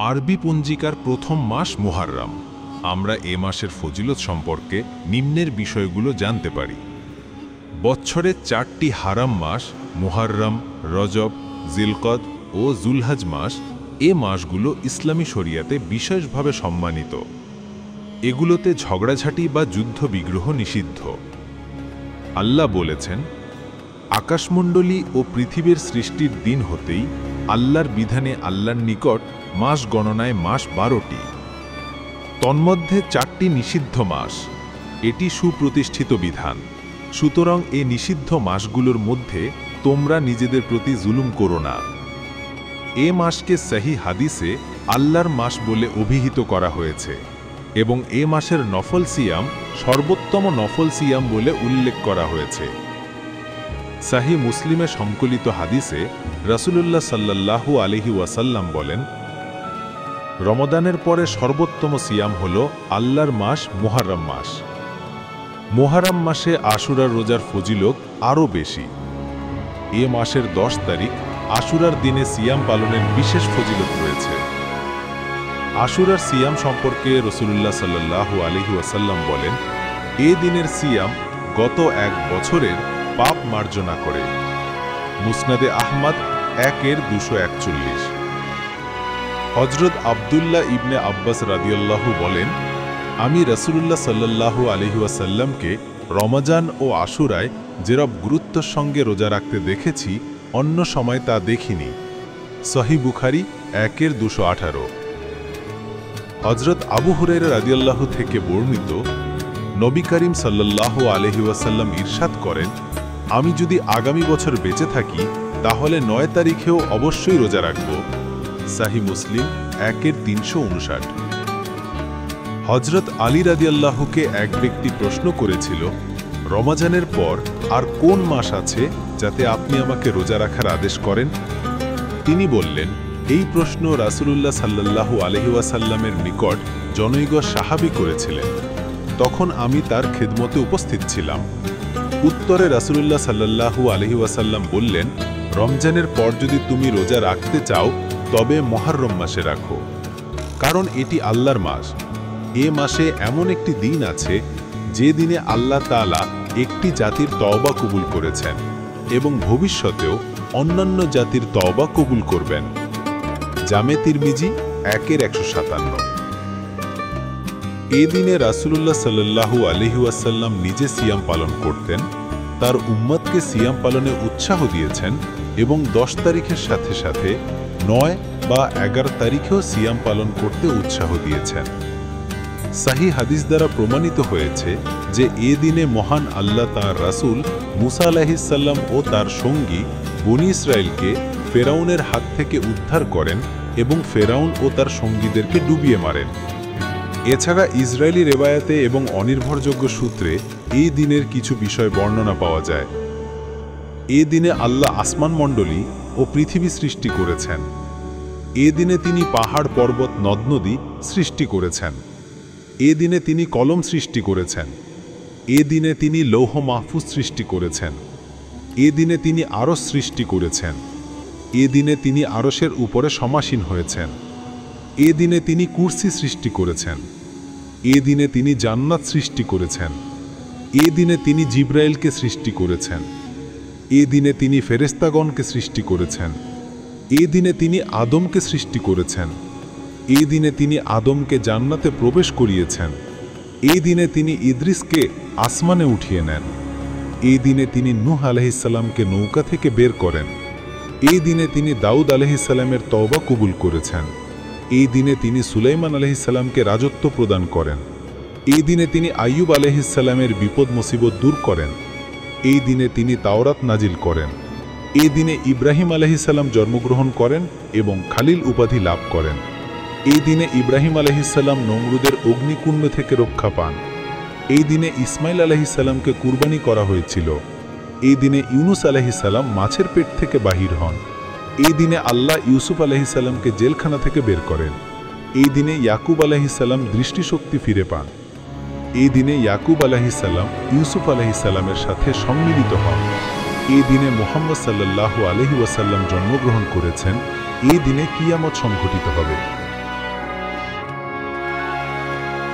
আরবি পঞ্জিকার প্রথম মাস মুহাররম। আমরা এ মাসের ফজিলত সম্পর্কে নিম্নের বিষয়গুলো জানতে পারি। বছরের 4টি হারাম মাস মুহাররম, রজব, জিলকদ ও জুলহজ মাস। এ মাসগুলো ইসলামী শরিয়াতে বিশেষভাবে সম্মানিত। এগুলোতে ঝগড়াঝাটি বা যুদ্ধ বিগ্রহ নিষিদ্ধ। আল্লাহ বলেছেন, আকাশমণ্ডলী ও পৃথিবীর সৃষ্টির দিন হতেই আল্লাহর বিধানে আল্লাহর নিকট মাস গণনায় মাস 12টি। তন্মধ্যে 4টি নিষিদ্ধ মাস। এটি সুপ্রতিষ্ঠিত বিধান। সুতরাং এ নিষিদ্ধ মাসগুলোর মধ্যে তোমরা নিজেদের প্রতি জুলুম করো না। এ মাসকে সহি হাদিসে আল্লাহর মাস বলে অভিহিত করা হয়েছে এবং এ মাসের নফল সিয়াম সর্বোত্তম নফল সিয়াম বলে উল্লেখ করা হয়েছে। সহি মুসলিমে সংকলিত হাদিসে রাসূলুল্লাহ সাল্লাল্লাহু আলাইহি ওয়াসাল্লাম বলেন, রমদানের পরে সর্বোত্তম সিয়াম হল আল্লাহর মাস মুহাররম মাস। মুহাররম মাসে আশুরার রোজার ফজিলত আরও বেশি। এ মাসের 10 তারিখ আশুরার দিনে সিয়াম পালনের বিশেষ ফজিলত রয়েছে। আশুরার সিয়াম সম্পর্কে রাসূলুল্লাহ সাল্লাল্লাহু আলাইহি ওয়াসাল্লাম বলেন, এ দিনের সিয়াম গত এক বছরের পাপ মার্জনা করে। মুসনাদে আহমদ 1-241। হযরত আব্দুল্লাহ ইবনে আব্বাস রাদিয়াল্লাহু বলেন, আমি রাসূলুল্লাহ সাল্লাল্লাহু আলাইহি ওয়াসাল্লামকে রমজান ও আশুরায় যেরূপ গুরুত্বের সঙ্গে রোজা রাখতে দেখেছি, অন্য সময় তা দেখিনি। সহিহ বুখারী 1-218। হযরত আবু হুরায়রা রাদিয়াল্লাহু থেকে বর্ণিত, নবী করিম সাল্লাল্লাহু আলাইহি ওয়াসাল্লাম ইরশাদ করেন, আমি যদি আগামী বছর বেঁচে থাকি তাহলে 9 তারিখেও অবশ্যই রোজা রাখব। সহিহ মুসলিম 1-359। হযরত আলী রাদিয়াল্লাহুকে এক ব্যক্তি প্রশ্ন করেছিল, রমজানের পর আর কোন মাস আছে যাতে আপনি আমাকে রোজা রাখার আদেশ করেন? তিনি বললেন, এই প্রশ্ন রাসূলুল্লাহ সাল্লাল্লাহু আলাইহি ওয়াসাল্লামের নিকট জনৈক সাহাবী করেছিলেন। তখন আমি তার খিদমতে উপস্থিত ছিলাম। উত্তরে রাসূলুল্লাহ সাল্লাল্লাহু আলাইহি ওয়াসাল্লাম বললেন, রমজানের পর যদি তুমি রোজা রাখতে চাও তবে মুহররম মাসে রাখো, কারণ এটি আল্লাহর মাস। এ মাসে এমন একটি দিন আছে যে দিনে আল্লাহ তাআলা একটি জাতির তওবা কবুল করেছেন এবং ভবিষ্যতেও অন্যান্য জাতির তওবা কবুল করবেন। জামে তিরমিজি 1-157। এ দিনে রাসূলুল্লাহ সাল্লাল্লাহু আলাইহি ওয়াসাল্লাম নিজে সিয়াম পালন করতেন, তার উম্মতকে সিয়াম পালনে উৎসাহ দিয়েছেন এবং 10 তারিখের সাথে সাথে 9 বা 11 তারিখেও সিয়াম পালন করতে উৎসাহ দিয়েছেন। সহিহ হাদিস দ্বারা প্রমাণিত হয়েছে যে এ দিনে মহান আল্লাহ তাঁর রাসূল মুসা আলাইহিস সালাম ও তার সঙ্গী বনী ইসরাইলকে ফেরাউনের হাত থেকে উদ্ধার করেন এবং ফেরাউন ও তার সঙ্গীদেরকে ডুবিয়ে মারেন। এছাড়া ইসরায়েলি রেবায়াতে এবং অনির্ভরযোগ্য সূত্রে এই দিনের কিছু বিষয় বর্ণনা পাওয়া যায়। এ দিনে আল্লাহ আসমান মণ্ডলী ও পৃথিবী সৃষ্টি করেছেন। এ দিনে তিনি পাহাড় পর্বত নদ নদী সৃষ্টি করেছেন। এ দিনে তিনি কলম সৃষ্টি করেছেন। এ দিনে তিনি লৌহ মাহফুজ সৃষ্টি করেছেন। এ দিনে তিনি আরশ সৃষ্টি করেছেন। এ দিনে তিনি আরশের উপরে সমাসীন হয়েছেন। এ দিনে তিনি কুরসি সৃষ্টি করেছেন। এ দিনে তিনি জান্নাত সৃষ্টি করেছেন। এ দিনে তিনি জিব্রাইলকে সৃষ্টি করেছেন। এ দিনে তিনি ফেরেশতাগণকে সৃষ্টি করেছেন। এ দিনে তিনি আদমকে সৃষ্টি করেছেন। এই দিনে তিনি আদমকে জান্নাতে প্রবেশ করিয়েছেন। এই দিনে তিনি ইদ্রিসকে আসমানে উঠিয়ে নেন। এই দিনে তিনি নূহ আলাইহিস সালামকে নৌকা থেকে বের করেন। এই দিনে তিনি দাউদ আলাইহিস সালামের তওবা কবুল করেছেন। এই দিনে তিনি সুলাইমান আলাইহিস সালামকে রাজত্ব প্রদান করেন। এই দিনে তিনি আইয়ুব আলাইহিস সালামের বিপদ মুসিবত দূর করেন। এই দিনে তিনি তাওরাত নাজিল করেন। এই দিনে ইব্রাহিম আলাইহিস সালাম জন্মগ্রহণ করেন এবং খালিল উপাধি লাভ করেন। এই দিনে ইব্রাহিম আলাইহিস সালাম নমরুদের অগ্নিকুণ্ড থেকে রক্ষা পান। এই দিনে ইসমাইল আলাইহিস সালামকে কুরবানি করা হয়েছিল। এই দিনে ইউনুস আলাইহিস সালাম মাছের পেট থেকে বাহির হন। এই দিনে আল্লাহ ইউসুফ আলাইহিস সালামকে জেলখানা থেকে বের করেন। এই দিনে ইয়াকুব আলাইহিস সালাম দৃষ্টিশক্তি ফিরে পান। এই দিনে ইয়াকুব আলাইহিস সালাম ইউসুফ আলাইহিস সালামের সাথে সম্মিলিত হন। এই দিনে মুহাম্মদ সাল্লাল্লাহু আলাইহি ওয়াসাল্লাম জন্মগ্রহণ করেছেন। এই দিনে কিয়ামত সংঘটিত হবে।